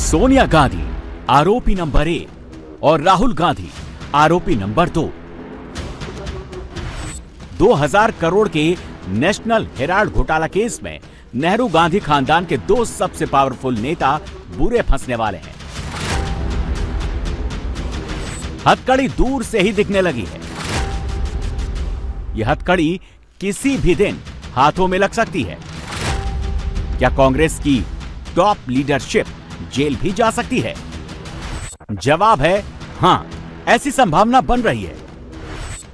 सोनिया गांधी आरोपी नंबर 1 और राहुल गांधी आरोपी नंबर 2। 2000 करोड़ के नेशनल हेराल्ड घोटाला केस में नेहरू गांधी खानदान के दो सबसे पावरफुल नेता बुरे फंसने वाले हैं। हथकड़ी दूर से ही दिखने लगी है। यह हथकड़ी किसी भी दिन हाथों में लग सकती है। क्या कांग्रेस की टॉप लीडरशिप जेल भी जा सकती है? जवाब है हां, ऐसी संभावना बन रही है।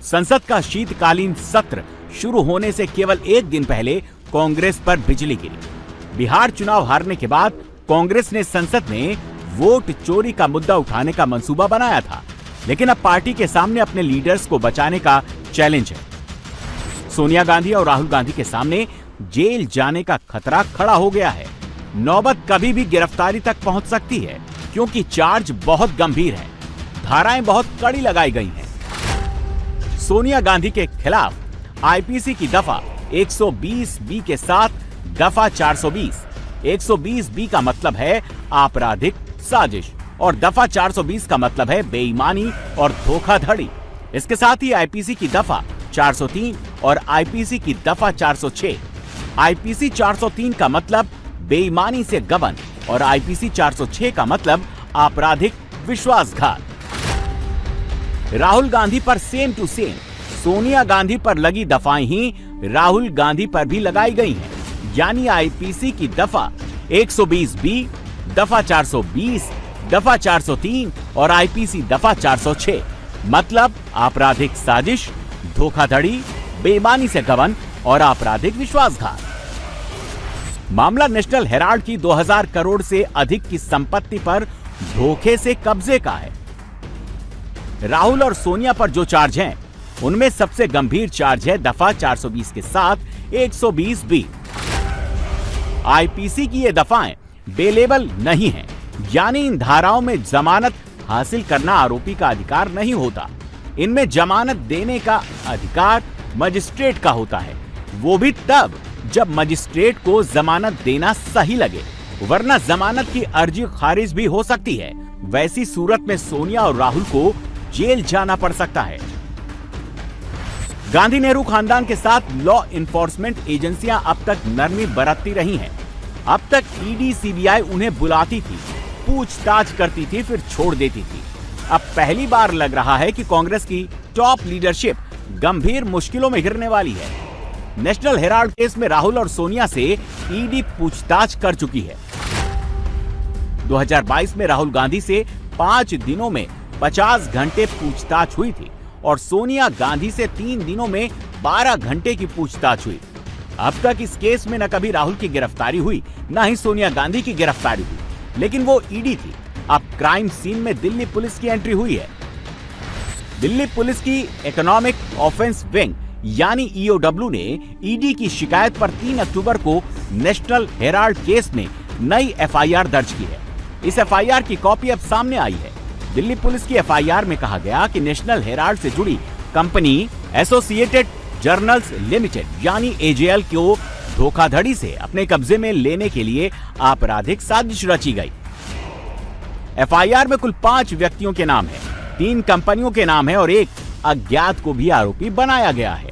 संसद का शीतकालीन सत्र शुरू होने से केवल एक दिन पहले कांग्रेस पर बिजली गिरी। बिहार चुनाव हारने के बाद कांग्रेस ने संसद में वोट चोरी का मुद्दा उठाने का मंसूबा बनाया था, लेकिन अब पार्टी के सामने अपने लीडर्स को बचाने का चैलेंज है। सोनिया गांधी और राहुल गांधी के सामने जेल जाने का खतरा खड़ा हो गया है। नौबत कभी भी गिरफ्तारी तक पहुंच सकती है, क्योंकि चार्ज बहुत गंभीर है, धाराएं बहुत कड़ी लगाई गई हैं। सोनिया गांधी के खिलाफ आईपीसी की दफा 120 बी के साथ दफा 420। 120 बी का मतलब है आपराधिक साजिश और दफा 420 का मतलब है बेईमानी और धोखाधड़ी। इसके साथ ही आईपीसी की दफा 403 और आईपीसी की दफा 406। आईपीसी 403 का मतलब बेईमानी से गबन और आईपीसी 406 का मतलब आपराधिक विश्वासघात। राहुल गांधी पर same to same Sonia Gandhi पर लगी दफाएं ही राहुल गांधी पर भी लगाई गई हैं, यानी आईपीसी की दफा 120 बी, दफा 420, दफा 403 और आईपीसी दफा 406। मतलब आपराधिक साजिश, धोखाधड़ी, बेईमानी से गबन और आपराधिक विश्वासघात। मामला नेशनल हेराल्ड की 2000 करोड़ से अधिक की संपत्ति पर धोखे से कब्जे का है। राहुल और सोनिया पर जो चार्ज हैं, उनमें सबसे गंभीर चार्ज है दफा 420 के साथ 120 बी। आईपीसी की ये दफाएं बेलेबल नहीं हैं, यानी इन धाराओं में जमानत हासिल करना आरोपी का अधिकार नहीं होता। इनमें जमानत देने का अधिकार मजिस्ट्रेट का होता है, वो भी तब जब मजिस्ट्रेट को जमानत देना सही लगे, वरना जमानत की अर्जी खारिज भी हो सकती है। वैसी सूरत में सोनिया और राहुल को जेल जाना पड़ सकता है। गांधी नेहरू खानदान के साथ लॉ इन्फोर्समेंट एजेंसियां अब तक नरमी बरतती रही हैं। अब तक ईडी, सीबीआई उन्हें बुलाती थी, पूछताछ करती थी, फिर छोड़ देती थी। अब पहली बार लग रहा है कि कांग्रेस की टॉप लीडरशिप गंभीर मुश्किलों में घिरने वाली है। नेशनल हेराल्ड केस में राहुल और सोनिया से ईडी पूछताछ कर चुकी है। 2022 में राहुल गांधी से 5 दिनों में 50 घंटे पूछताछ हुई थी और सोनिया गांधी से 3 दिनों में 12 घंटे की पूछताछ हुई। अब तक इस केस में न कभी राहुल की गिरफ्तारी हुई, न ही सोनिया गांधी की गिरफ्तारी हुई, लेकिन वो ईडी थी। अब क्राइम सीन में दिल्ली पुलिस की एंट्री हुई है। दिल्ली पुलिस की इकोनॉमिक ऑफेंस विंग यानी ईओडब्ल्यू ने ईडी की शिकायत पर 3 अक्टूबर को नेशनल हेराल्ड केस में नई एफआईआर दर्ज की है। इस एफआईआर की कॉपी अब सामने आई है। दिल्ली पुलिस की एफआईआर में कहा गया कि नेशनल हेराल्ड से जुड़ी कंपनी एसोसिएटेड जर्नल्स लिमिटेड यानी एजेएल को धोखाधड़ी से अपने कब्जे में लेने के लिए आपराधिक साजिश रची गई। एफआईआर में कुल 5 व्यक्तियों के नाम है, 3 कंपनियों के नाम है और एक अज्ञात को भी आरोपी बनाया गया है।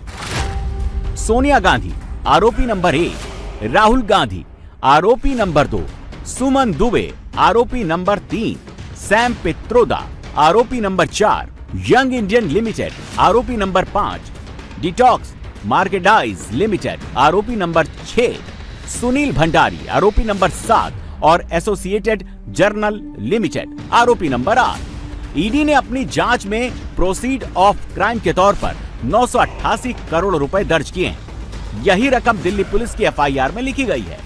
सोनिया गांधी आरोपी नंबर 1, राहुल गांधी आरोपी नंबर 2, सुमन दुबे आरोपी नंबर 3, सैम पित्रोदा आरोपी नंबर 4, यंग इंडियन लिमिटेड आरोपी नंबर 5, डिटॉक्स मार्केटाइज लिमिटेड आरोपी नंबर 6, सुनील भंडारी आरोपी नंबर 7 और एसोसिएटेड जर्नल लिमिटेड आरोपी नंबर 8। ईडी ने अपनी जांच में प्रोसीड ऑफ क्राइम के तौर पर 988 करोड़ रुपए दर्ज किए हैं। यही रकम दिल्ली पुलिस की एफआईआर में लिखी गई है।